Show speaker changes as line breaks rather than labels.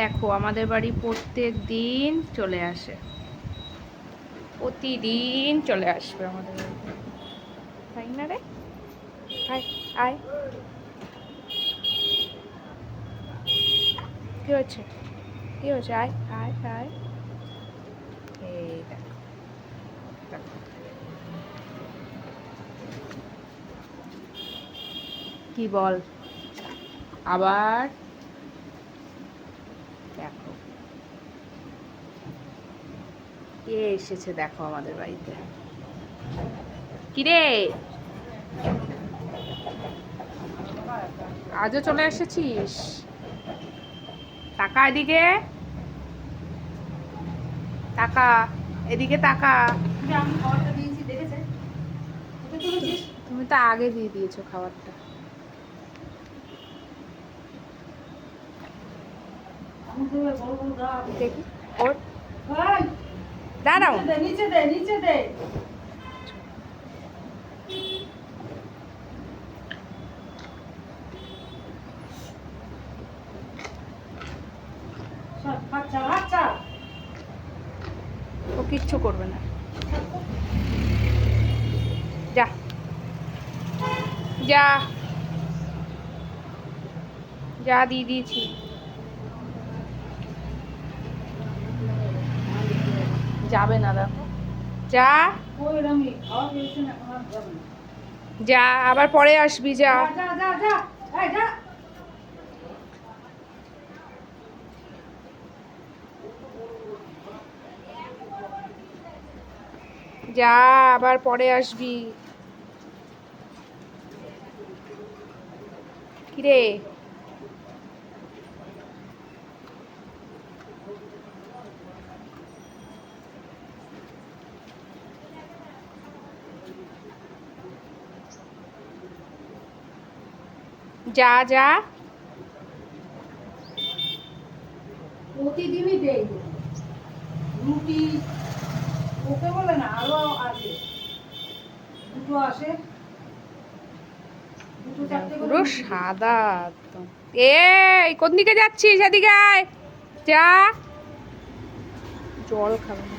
দেখো আমাদের বাড়ি প্রত্যেক দিন চলে আসে, প্রতিদিন চলে আসবে আমাদের বাড়িতে, তাই না রে? আয় আয়, কি হয়েছে? কি হয়েছে? আয় আয় আয়, এই দেখো দেখো কি বল আবার, দেখো কে এসেছে দেখো আমাদের বাড়িতে। কিরে, আজও চলে এসেছিস? তাকা এদিকে, তাকা এদিকে, তাকা। তুমি তো আগে দিয়ে দিয়েছো খাবারটা। দেখি ওর, দাঁড়াও,
নিচে দে নিচে দে। বাচ্চা বাচ্চা,
ও কিচ্ছু করবে না, যা যা যা, দিয়ে দিয়েছি, যাবে না দেখো, যা যা, আবার পরে আসবি, যা।
যা যা যা, এই যা।
যা, আবার পরে আসবি। কিরে, যা যা,
প্রতিদিনই দেই রুটি, ওকে বলে না, আরো আসে, দুটো আসে, দুটো চারটে করে
পুরো
রুটি দিই।
সাদা একদম। এই কোন দিকে যাচ্ছিস? এদিকে আয়, যা, জল খাবে না।